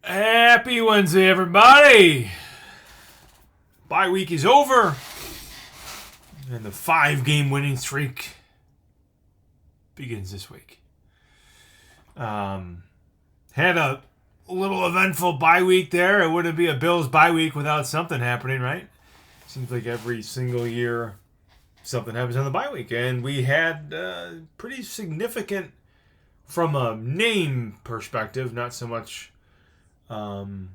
Happy Wednesday, everybody! Bye week is over, and the 5-game winning streak begins this week. Had a little eventful bye week there. It wouldn't be a Bills bye week without something happening, right? Seems like every single year something happens on the bye week, and we had pretty significant, from a name perspective, not so much from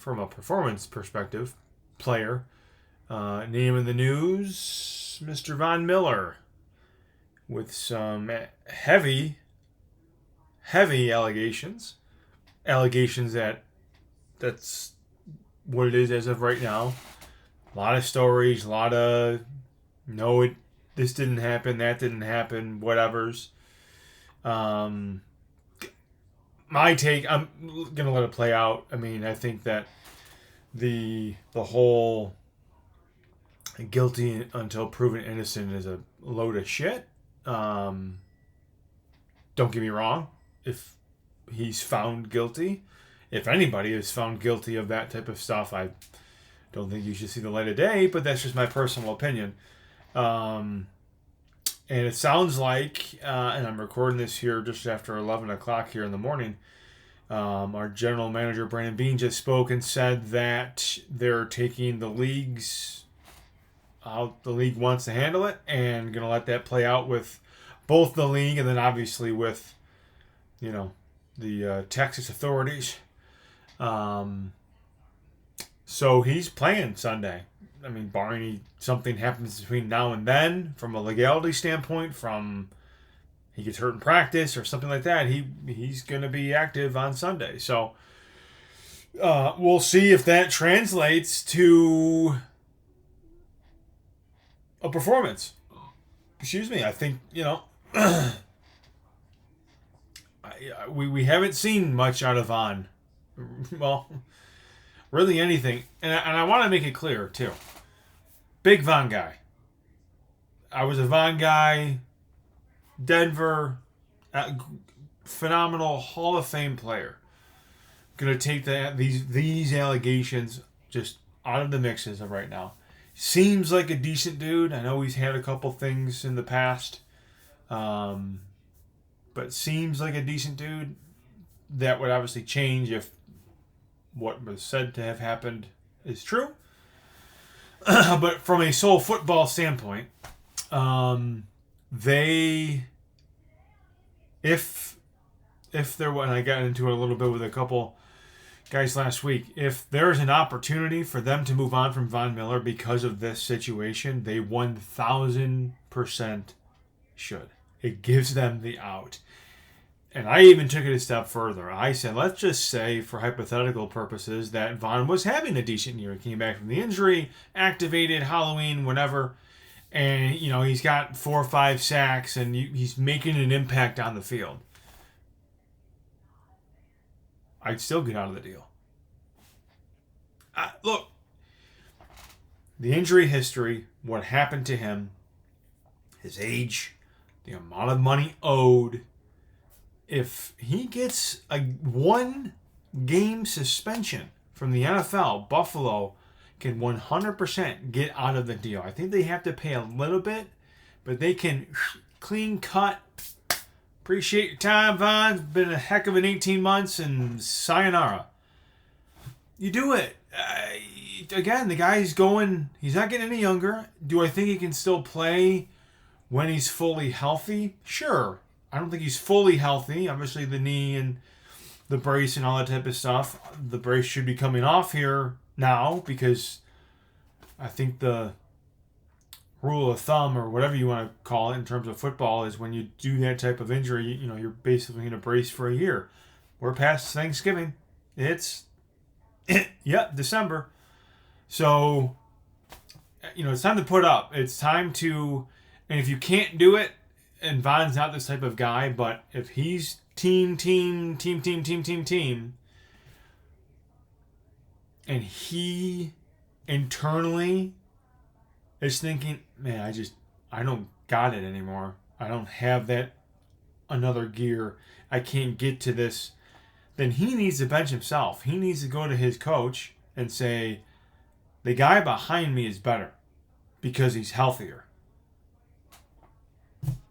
a performance perspective, player. Name in the news, Mr. Von Miller, with some heavy allegations. Allegations that's what it is as of right now. A lot of stories, a lot of this didn't happen, that didn't happen, whatever's. My take, I'm gonna let it play out. I mean, I think that the whole guilty until proven innocent is a load of shit. Don't get me wrong. If he's found guilty, if anybody is found guilty of that type of stuff, I don't think you should see the light of day. But that's just my personal opinion. And it sounds like, and I'm recording this here just after 11 o'clock here in the morning, our general manager, Brandon Beane, just spoke and said that they're taking the league's how the league wants to handle it and going to let that play out with both the league and then obviously with, the Texas authorities. So he's playing Sunday. I mean, barring something happens between now and then, from a legality standpoint, from he gets hurt in practice or something like that, he's going to be active on Sunday. So we'll see if that translates to a performance. Excuse me. I think, we haven't seen much out of Von. Well, really anything. And I want to make it clear, too. Big Von guy. I was a Von guy. Denver. Phenomenal Hall of Fame player. Going to take these allegations just out of the mix as of right now. Seems like a decent dude. I know he's had a couple things in the past. But seems like a decent dude. That would obviously change if what was said to have happened is true. But from a sole football standpoint, if there was, and I got into it a little bit with a couple guys last week, if there's an opportunity for them to move on from Von Miller because of this situation, they 1,000% should. It gives them the out. And I even took it a step further. I said, let's just say, for hypothetical purposes, that Von was having a decent year. He came back from the injury, activated, Halloween, whatever. And, he's got 4 or 5 sacks, and he's making an impact on the field. I'd still get out of the deal. Look, the injury history, what happened to him, his age, the amount of money owed. If he gets a 1-game suspension from the NFL, Buffalo can 100% get out of the deal. I think they have to pay a little bit, but they can clean cut. Appreciate your time, Von. It's been a heck of an 18 months, and sayonara. You do it. Again, the guy's going, he's not getting any younger. Do I think he can still play when he's fully healthy? Sure. I don't think he's fully healthy. Obviously, the knee and the brace and all that type of stuff. The brace should be coming off here now because I think the rule of thumb, or whatever you want to call it in terms of football, is when you do that type of injury, you're basically in a brace for a year. We're past Thanksgiving. It's, December. So, it's time to put up. It's time to, and if you can't do it, and Von's not this type of guy, but if he's team, and he internally is thinking, man, I don't got it anymore. I don't have that another gear. I can't get to this then he needs to bench himself. He needs to go to his coach and say, the guy behind me is better because he's healthier.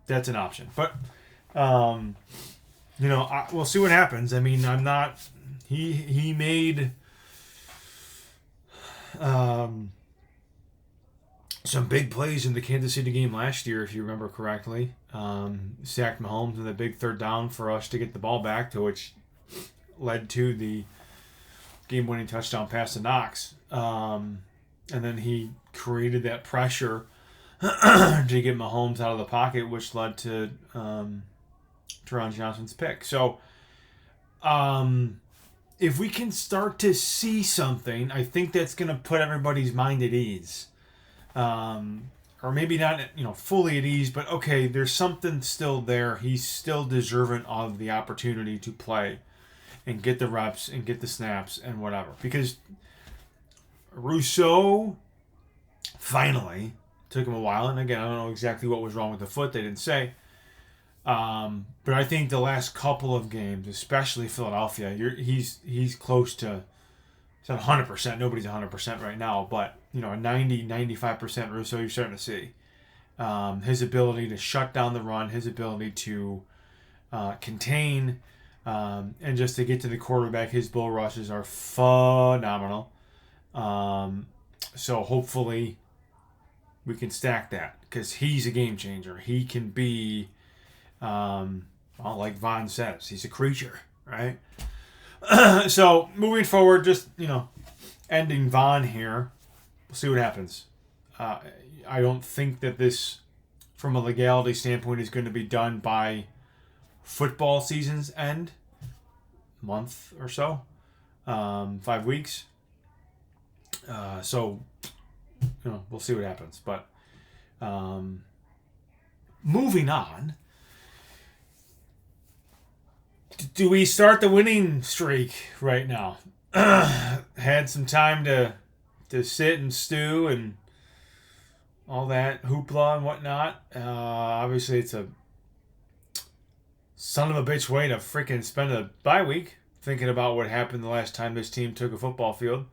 That's an option. But, we'll see what happens. I mean, I'm not... He made some big plays in the Kansas City game last year, if you remember correctly. Sacked Mahomes with a big third down for us to get the ball back, to which led to the game-winning touchdown pass to Knox. And then he created that pressure to get Mahomes out of the pocket, which led to Teron Johnson's pick. So, if we can start to see something, I think that's going to put everybody's mind at ease. Or maybe not, fully at ease, but okay, there's something still there. He's still deserving of the opportunity to play and get the reps and get the snaps and whatever. Because Rousseau finally took him a while, and again, I don't know exactly what was wrong with the foot. They didn't say. But I think the last couple of games, especially Philadelphia, he's close to, it's not 100%. Nobody's 100% right now, but a 90-95% Rousseau you're starting to see. His ability to shut down the run, his ability to contain, and just to get to the quarterback, his bull rushes are phenomenal. So hopefully we can stack that, because he's a game changer. He can be, like Von says, he's a creature, right? So moving forward, just, ending Von here. We'll see what happens. I don't think that this, from a legality standpoint, is going to be done by football season's end, month or so, 5 weeks. So, we'll see what happens. But moving on, do we start the winning streak right now? Had some time to sit and stew and all that hoopla and whatnot. Obviously, it's a son of a bitch way to freaking spend a bye week thinking about what happened the last time this team took a football field.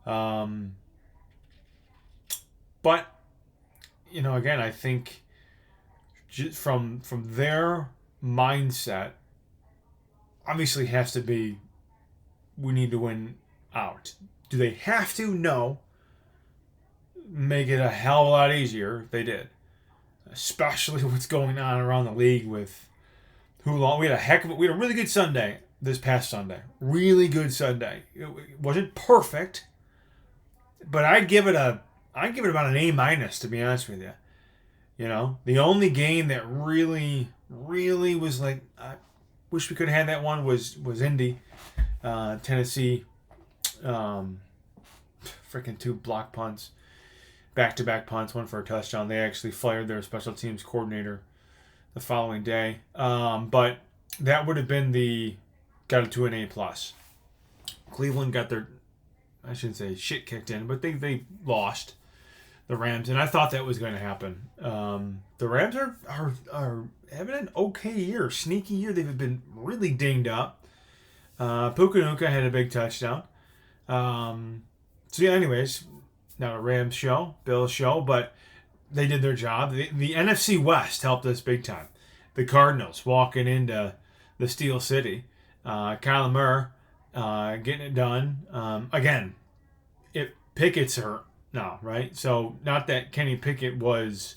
But, again, I think from their mindset, obviously has to be, we need to win out. Do they have to? No. Make it a hell of a lot easier if they did. Especially what's going on around the league with Hulon. We had a really good Sunday this past Sunday. Really good Sunday. It wasn't perfect, but I'd give it about an A-, to be honest with you. The only game that really, really was like, I wish we could have had that one was Indy. Tennessee, freaking 2 block punts, back-to-back punts, one for a touchdown. They actually fired their special teams coordinator the following day. But that would have been got it to an A+. Cleveland got their, I shouldn't say shit kicked in, but they lost the Rams, and I thought that was going to happen. The Rams are having an okay year, sneaky year. They've been really dinged up. Puka had a big touchdown. So yeah, anyways, not a Rams show, Bills show, but they did their job. The NFC West helped us big time. The Cardinals walking into the Steel City. Kyler Murray getting it done. Again, Pickett's hurt now, right? So not that Kenny Pickett was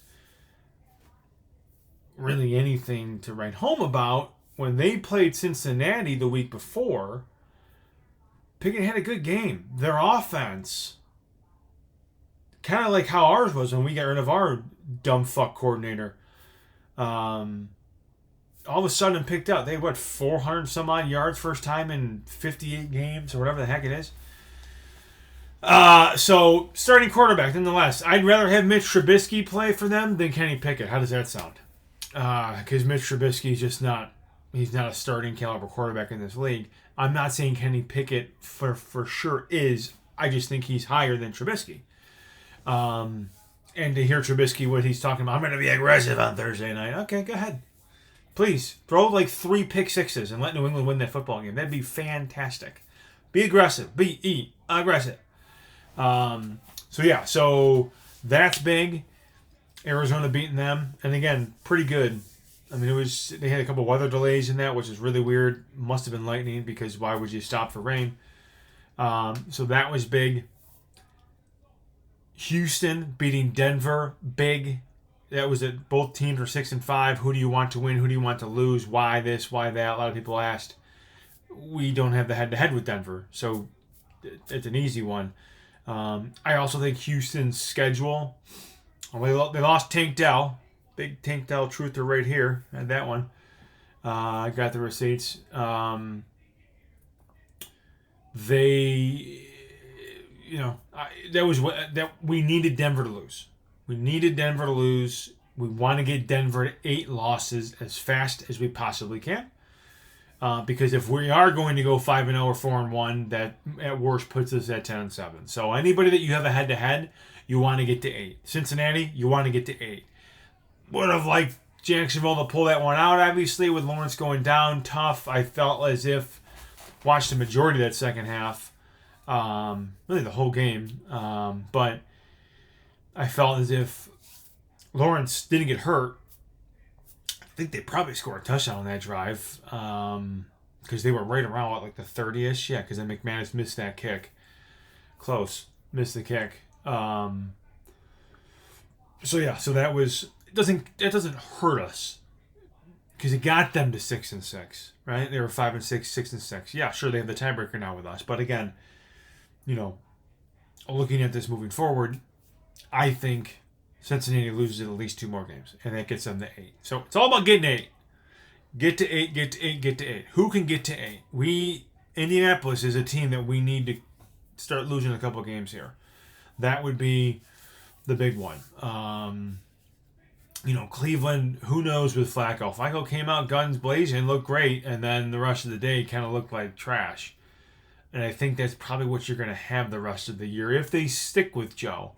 really anything to write home about. When they played Cincinnati the week before, Pickett had a good game. Their offense, kind of like how ours was when we got rid of our dumb fuck coordinator, all of a sudden picked up. They had, 400 some odd yards first time in 58 games or whatever the heck it is. So, starting quarterback, nonetheless. I'd rather have Mitch Trubisky play for them than Kenny Pickett. How does that sound? Because Mitch Trubisky's just not, he's not a starting caliber quarterback in this league. I'm not saying Kenny Pickett for sure is. I just think he's higher than Trubisky. And to hear Trubisky, what he's talking about, I'm going to be aggressive on Thursday night. Okay, go ahead. Please throw like 3 pick sixes and let New England win that football game. That'd be fantastic. Be aggressive. Be aggressive. So that's big. Arizona beating them, and again, pretty good. I mean, they had a couple weather delays in that, which is really weird. Must have been lightning, because why would you stop for rain? So that was big. Houston beating Denver, big. That was it. Both teams are 6-5. Who do you want to win? Who do you want to lose? Why this? Why that? A lot of people asked. We don't have the head-to-head with Denver, so it's an easy one. I also think Houston's schedule. They lost Tank Dell. Big Tank Dell truther right here. Had that one. I got the receipts. That we needed Denver to lose. We needed Denver to lose. We want to get Denver to 8 losses as fast as we possibly can. Because if we are going to go 5-0 or 4-1, that at worst puts us at 10-7. So anybody that you have a head-to-head, you want to get to 8. Cincinnati, you want to get to 8. Would have liked Jacksonville to pull that one out, obviously, with Lawrence going down. Tough. I felt as if, watched the majority of that second half, really the whole game, but I felt as if Lawrence didn't get hurt. I think they probably scored a touchdown on that drive, because they were right around, the 30-ish? Yeah, because then McManus missed that kick. Close. Missed the kick. So that was... It doesn't hurt us, because it got them to 6-6, right? They were 5-6, 6-6. Yeah, sure, they have the tiebreaker now with us, but again, looking at this moving forward, I think Cincinnati loses at least 2 more games, and that gets them to 8. So it's all about getting 8. Get to 8, get to 8, get to 8. Who can get to 8? Indianapolis is a team that we need to start losing a couple games here. That would be the big one. Cleveland, who knows with Flacco? Flacco came out guns blazing, looked great, and then the rest of the day kind of looked like trash. And I think that's probably what you're going to have the rest of the year if they stick with Joe.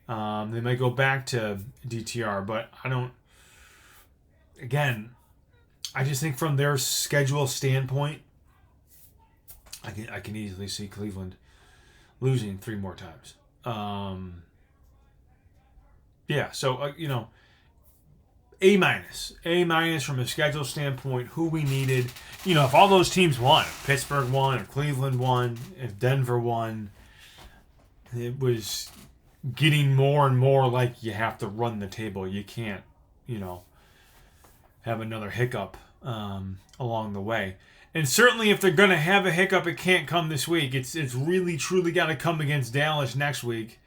They might go back to DTR, but I don't... Again, I just think from their schedule standpoint, I can easily see Cleveland losing 3 more times. A minus from a schedule standpoint, who we needed. If all those teams won, if Pittsburgh won, if Cleveland won, if Denver won, it was getting more and more like you have to run the table. You can't, have another hiccup along the way. And certainly if they're going to have a hiccup, it can't come this week. It's really, truly got to come against Dallas next week.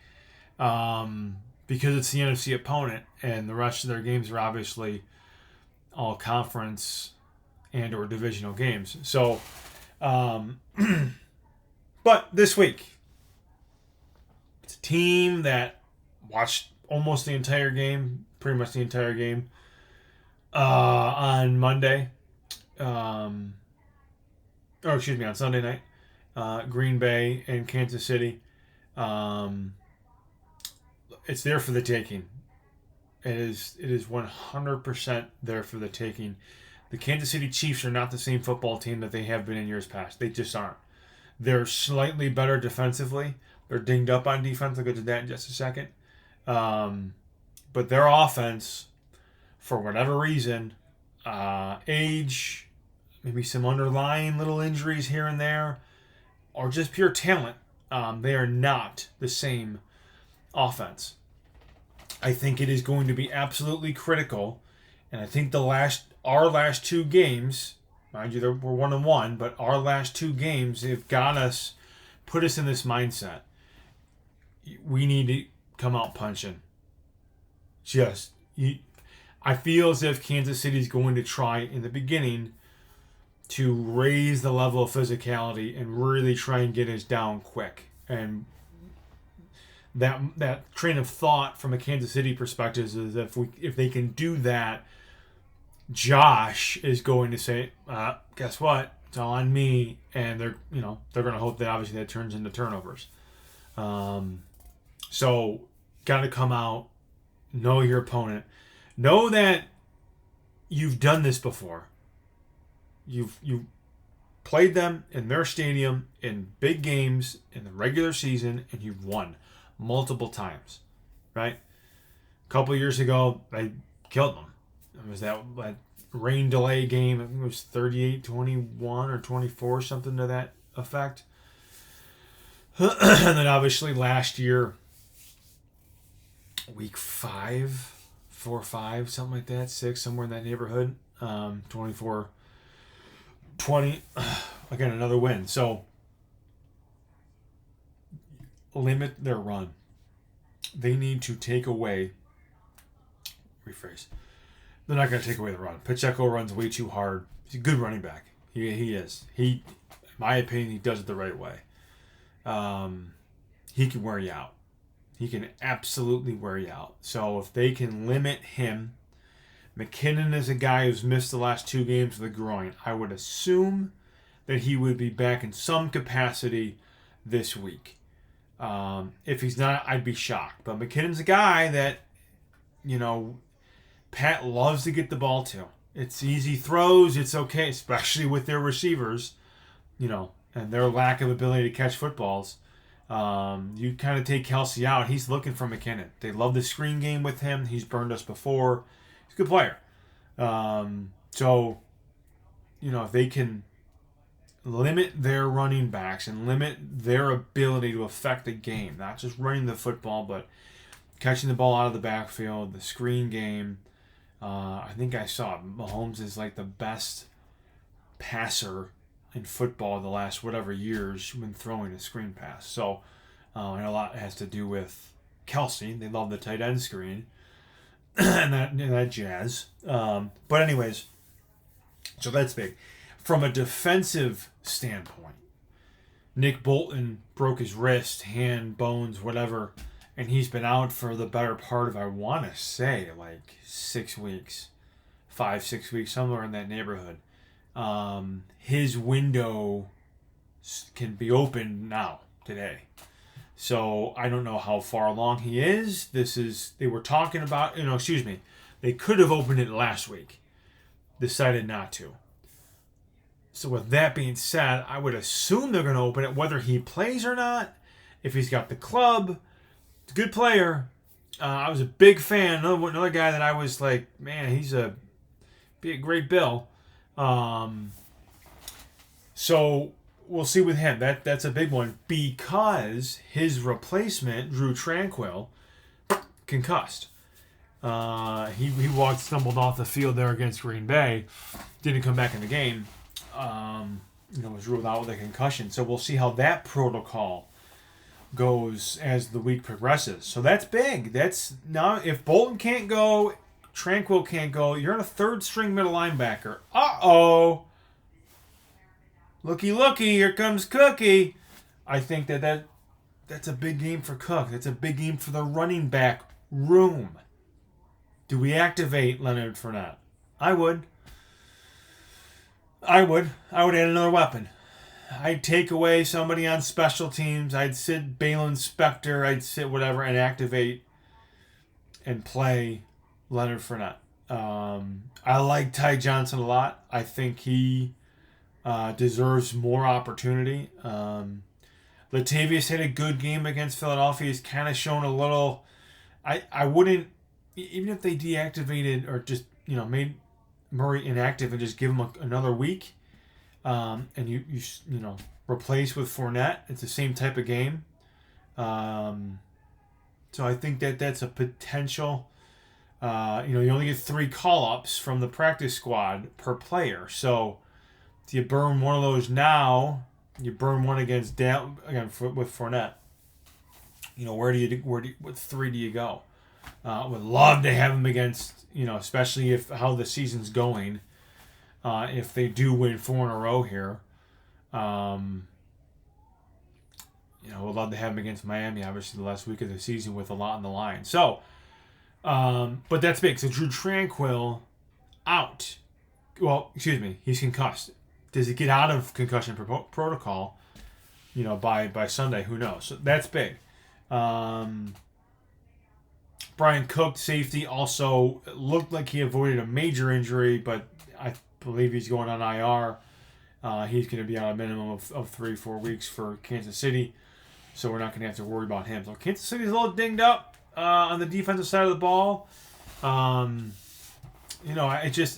Because it's the NFC opponent, and the rest of their games are obviously all conference and or divisional games. So, but this week, it's a team that watched almost the entire game, pretty much the entire game, on Monday. On Sunday night. Green Bay and Kansas City. It's there for the taking. It is 100% there for the taking. The Kansas City Chiefs are not the same football team that they have been in years past. They just aren't. They're slightly better defensively. They're dinged up on defense. I'll get to that in just a second. But their offense, for whatever reason, age, maybe some underlying little injuries here and there, or just pure talent, they are not the same offense. I think it is going to be absolutely critical, and I think our last 2 games, mind you, we're 1-1, but our last 2 games have put us in this mindset. We need to come out punching. I feel as if Kansas City is going to try in the beginning to raise the level of physicality and really try and get us down quick. And that train of thought from a Kansas City perspective is if they can do that, Josh is going to say, guess what? It's all on me, and they're going to hope that obviously that turns into turnovers. So got to come out, know your opponent, know that you've done this before. You've played them in their stadium in big games in the regular season, and you've won multiple times, right? A couple of years ago, they killed them. It was that rain delay game. I think it was 38-21 or 24, something to that effect. And then obviously last year, week 5, 4-5, something like that, 6, somewhere in that neighborhood, 24-20. Again, another win. So limit their run. They need to take away. Rephrase. They're not going to take away the run. Pacheco runs way too hard. He's a good running back. He is. In my opinion, he does it the right way. He can wear you out. He can absolutely wear you out. So if they can limit him, McKinnon is a guy who's missed the last 2 games with a groin. I would assume that he would be back in some capacity this week. If he's not, I'd be shocked. But McKinnon's a guy that, Pat loves to get the ball to. It's easy throws. It's okay, especially with their receivers, and their lack of ability to catch footballs. You kind of take Kelsey out. He's looking for McKinnon. They love the screen game with him. He's burned us before. He's a good player. So, if they can limit their running backs and limit their ability to affect the game, not just running the football, but catching the ball out of the backfield, the screen game. I think I saw Mahomes is like the best passer in football the last whatever years when throwing a screen pass. So and a lot has to do with Kelsey. They love the tight end screen and that jazz. But anyways, so that's big. From a defensive standpoint, Nick Bolton broke his wrist, hand, bones, whatever, and he's been out for the better part of, I want to say, like 6 weeks, 5-6 weeks, somewhere in that neighborhood. His window can be opened now, today. So I don't know how far along he is. They were talking about, they could have opened it last week. Decided not to. So with that being said, I would assume they're going to open it, whether he plays or not. If he's got the club, it's a good player. I was a big fan. Another guy that I was like, man, be a great Bill. So we'll see with him. That's a big one because his replacement, Drew Tranquill, concussed. He stumbled off the field there against Green Bay. Didn't come back in the game. Was ruled out with a concussion. So we'll see how that protocol goes as the week progresses. So that's big. That's now if Bolton can't go, Tranquill can't go, you're in a 3rd string middle linebacker. Uh-oh. Looky, here comes Cookie. I think that's a big game for Cook. That's a big game for the running back room. Do we activate Leonard Fournette? I would. I would add another weapon. I'd take away somebody on special teams. I'd sit Balin Spector. I'd sit whatever and activate and play Leonard Fournette. I like Ty Johnson a lot. I think he deserves more opportunity. Latavius had a good game against Philadelphia. He's kind of shown a little. I wouldn't, even if they deactivated or just made Murray inactive and just give him another week, and you replace with Fournette. It's the same type of game. So I think that's a potential. You only get 3 call-ups from the practice squad per player. So if you burn one of those now, you burn one against with Fournette. What 3 do you go? Would love to have him against, especially if how the season's going. If they do win 4 in a row here, we'd love to have him against Miami, obviously the last week of the season with a lot on the line. So, but that's big. So Drew Tranquill out. Well, excuse me, he's concussed. Does he get out of concussion protocol? By Sunday, who knows? So that's big. Brian Cook, safety, also looked like he avoided a major injury, but I believe he's going on IR. He's going to be on a minimum of 3-4 weeks for Kansas City, so we're not going to have to worry about him. So Kansas City's a little dinged up on the defensive side of the ball. It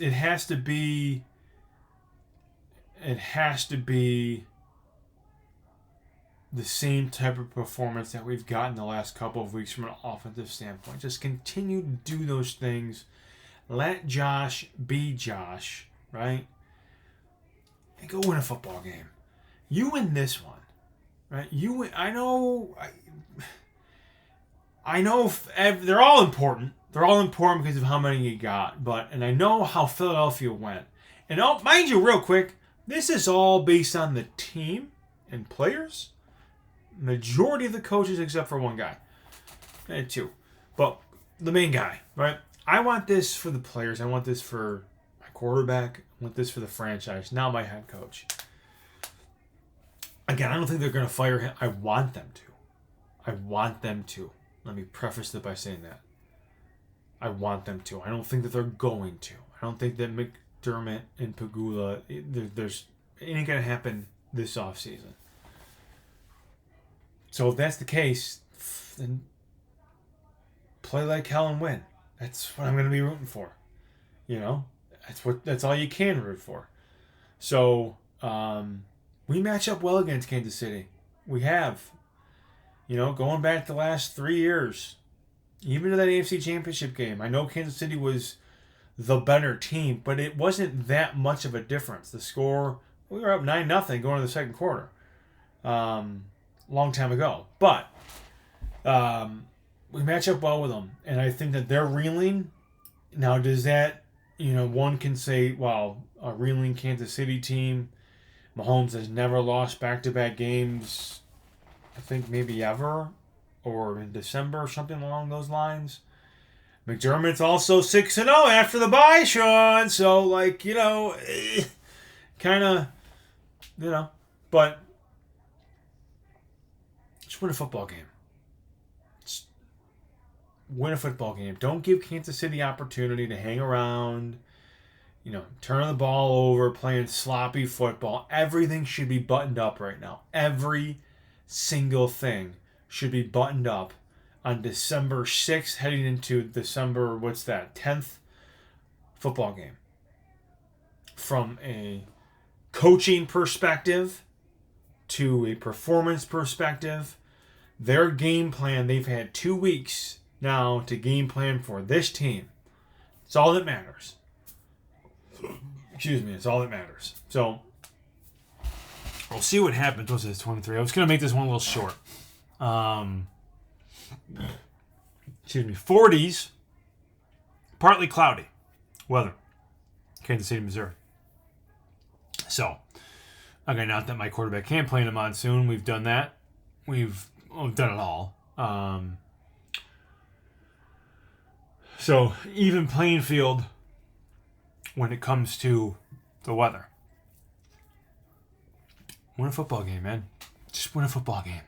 has to be the same type of performance that we've gotten the last couple of weeks from an offensive standpoint. Just continue to do those things. Let Josh be Josh, right? And go win a football game. You win this one, right? You win. I know they're all important. They're all important because of how many you got. And I know how Philadelphia went. And mind you, real quick, this is all based on the team and players. Majority of the coaches, except for one guy. And two. But the main guy, right? I want this for the players. I want this for my quarterback. I want this for the franchise. Now my head coach. Again, I don't think they're going to fire him. I want them to. Let me preface it by saying that. I want them to. I don't think that they're going to. I don't think that McDermott and Pegula, it ain't going to happen this offseason. So if that's the case, then play like hell and win. That's what I'm going to be rooting for. That's all you can root for. So we match up well against Kansas City. We have. Going back the last 3 years, even to that AFC Championship game, I know Kansas City was the better team, but it wasn't that much of a difference. The score, we were up 9-0 going to the second quarter. Long time ago. But we match up well with them. And I think that they're reeling. Now, does that, one can say, well, a reeling Kansas City team, Mahomes has never lost back-to-back games, I think maybe ever, or in December or something along those lines. McDermott's also 6-0 after the bye, Sean. So, kind of, but just win a football game. Just win a football game. Don't give Kansas City opportunity to hang around, turn the ball over, playing sloppy football. Everything should be buttoned up right now. Every single thing should be buttoned up on December 6th, heading into December, 10th football game. From a coaching perspective to a performance perspective, their game plan, they've had 2 weeks now to game plan for this team. It's all that matters. Excuse me, it's all that matters. So, we'll see what happens. What's this, 23? I was going to make this one a little short. Excuse me, 40s, partly cloudy weather, Kansas City, Missouri. So, okay, not that my quarterback can't play in a monsoon. We've done that. We've done it all. So, even playing field when it comes to the weather. Win a football game, man. Just win a football game.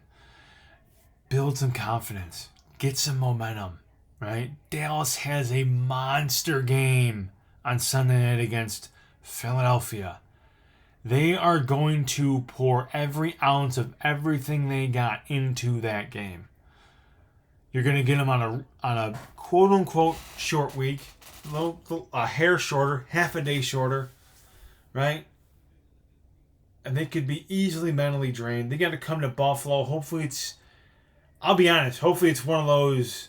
Build some confidence. Get some momentum, right? Dallas has a monster game on Sunday night against Philadelphia. They are going to pour every ounce of everything they got into that game. You're going to get them on a quote-unquote short week, a hair shorter, half a day shorter, right? And they could be easily mentally drained. They got to come to Buffalo. Hopefully I'll be honest, hopefully it's one of those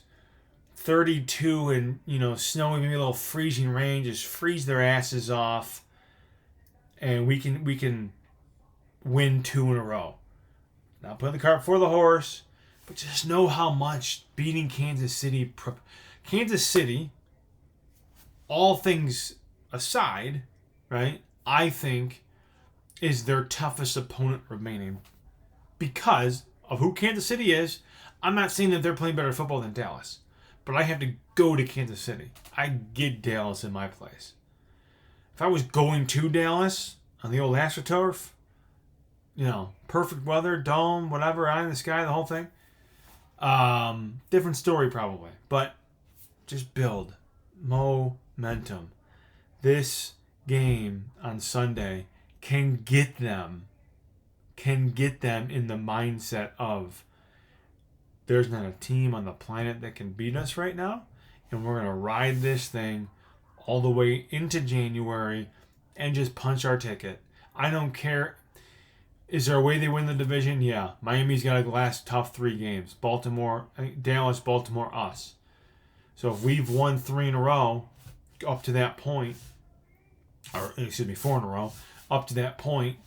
32 and, snowy, maybe a little freezing rain, just freeze their asses off. And we can win 2 in a row. Not putting the cart before the horse, but just know how much beating Kansas City, all things aside, right, I think is their toughest opponent remaining because of who Kansas City is. I'm not saying that they're playing better football than Dallas, but I have to go to Kansas City. I get Dallas in my place. If I was going to Dallas on the old AstroTurf, perfect weather, dome, whatever, eye in the sky, the whole thing, different story probably. But Just build momentum. This game on Sunday can get them in the mindset of there's not a team on the planet that can beat us right now, and we're going to ride this thing all the way into January and just punch our ticket. I don't care. Is there a way they win the division? Yeah. Miami's got to last tough 3 games. Dallas, Baltimore, us. So if we've won 3 in a row up to that point, 4 in a row, up to that point,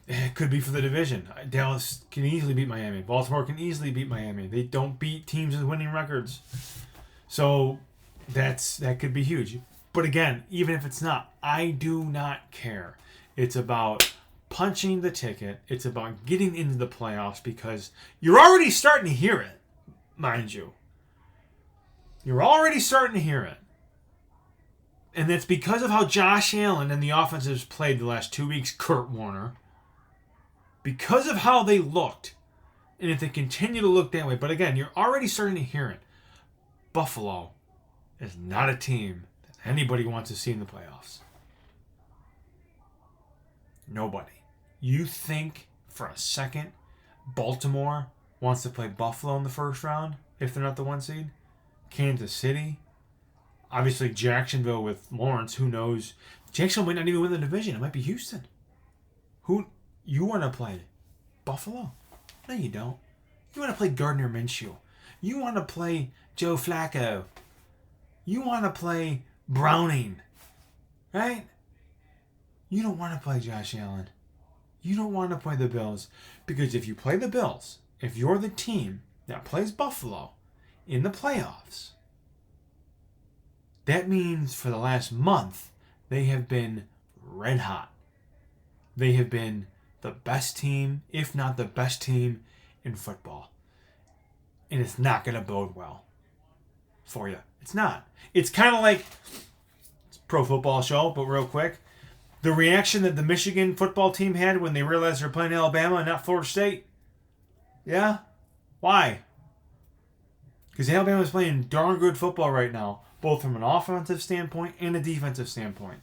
it could be for the division. Dallas can easily beat Miami. Baltimore can easily beat Miami. They don't beat teams with winning records. So that could be huge. But again, even if it's not, I do not care. It's about punching the ticket. It's about getting into the playoffs because you're already starting to hear it, mind you. You're already starting to hear it. And that's because of how Josh Allen and the offense has played the last 2 weeks, Kurt Warner. Because of how they looked. And if they continue to look that way. But again, you're already starting to hear it. Buffalo is not a team that anybody wants to see in the playoffs. Nobody. You think for a second Baltimore wants to play Buffalo in the first round if they're not the 1 seed? Kansas City? Obviously Jacksonville with Lawrence, who knows? Jacksonville might not even win the division. It might be Houston. Who you want to play? Buffalo? No, you don't. You want to play Gardner Minshew. You want to play Joe Flacco. You want to play Browning. Right? You don't want to play Josh Allen. You don't want to play the Bills. Because if you play the Bills, if you're the team that plays Buffalo in the playoffs, that means for the last month, they have been red hot. They have been the best team, if not the best team in football. And it's not going to bode well for you. It's not. It's kind of like, it's a pro football show, but real quick, the reaction that the Michigan football team had when they realized they're playing Alabama and not Florida State. Yeah? Why? Because Alabama's playing darn good football right now, both from an offensive standpoint and a defensive standpoint.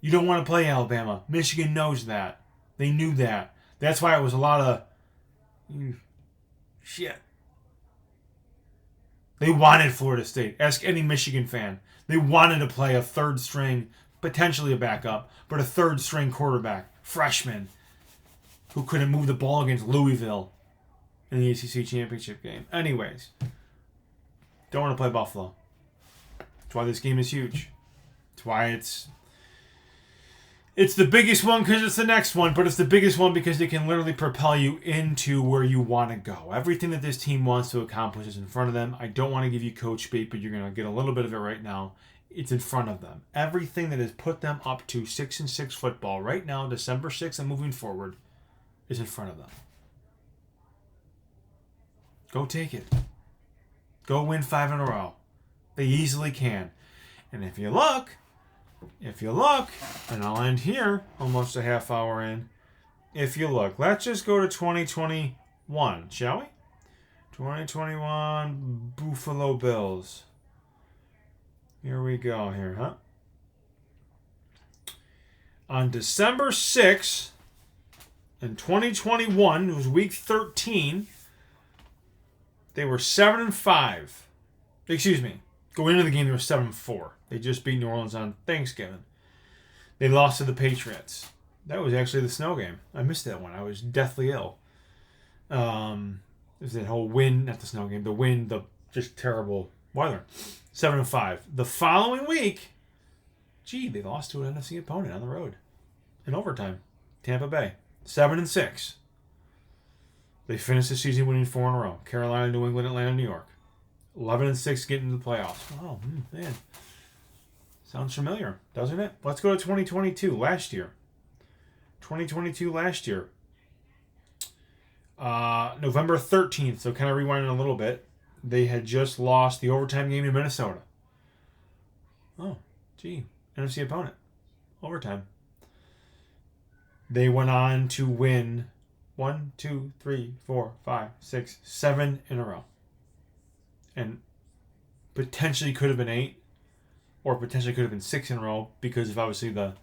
You don't want to play Alabama. Michigan knows that. They knew that. That's why it was a lot of shit. They wanted Florida State. Ask any Michigan fan. They wanted to play a third string, potentially a backup, but a third string quarterback, freshman, who couldn't move the ball against Louisville in the ACC championship game. Anyways, don't want to play Buffalo. That's why this game is huge. That's why it's the biggest one because it's the next one, but it's the biggest one because it can literally propel you into where you want to go. Everything that this team wants to accomplish is in front of them. I don't want to give you coach bait, but you're going to get a little bit of it right now. It's in front of them. Everything that has put them up to 6-6 football right now, December 6th and moving forward, is in front of them. Go take it. Go win 5 in a row. They easily can. And if you look, and I'll end here, almost a half hour in. If you look, let's just go to 2021, shall we? 2021 Buffalo Bills. Here we go here, huh? On December 6th, in 2021, it was week 13, they were 7-5. Excuse me. Going into the game, they were 7-4. They just beat New Orleans on Thanksgiving. They lost to the Patriots. That was actually the snow game. I missed that one. I was deathly ill. It was that whole wind, not the snow game, the wind, the just terrible weather. 7-5. The following week, they lost to an NFC opponent on the road in overtime. Tampa Bay. 7-6. They finished the season winning 4 in a row. Carolina, New England, Atlanta, New York. 11-6 getting to the playoffs. Oh, man. Sounds familiar, doesn't it? Let's go to 2022, last year. 2022, last year. November 13th, so kind of rewinding a little bit. They had just lost the overtime game in Minnesota. Oh, NFC opponent. Overtime. They went on to win 7 in a row. And potentially could have been 8, or potentially could have been 6 in a row because of obviously the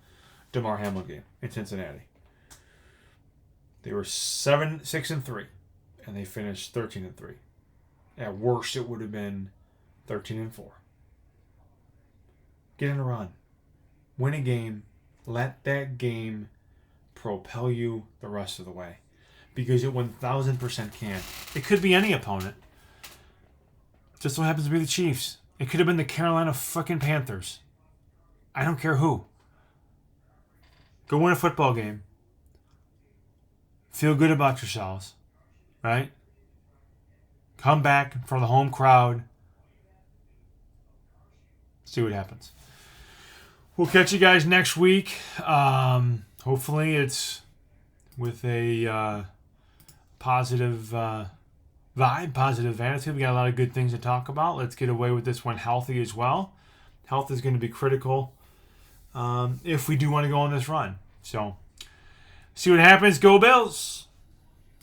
DeMar Hamlin game in Cincinnati. They were 6-3, and they finished 13-3. At worst, it would have been 13-4. Get in a run, win a game, let that game propel you the rest of the way, because it 1000% can. It could be any opponent. Just so happens to be the Chiefs. It could have been the Carolina fucking Panthers. I don't care who. Go win a football game. Feel good about yourselves, right? Come back for the home crowd. See what happens. We'll catch you guys next week. Hopefully it's with a positive vibe, positive attitude. We got a lot of good things to talk about. Let's get away with this one healthy as well. Health is going to be critical if we do want to go on this run. So, see what happens. Go Bills!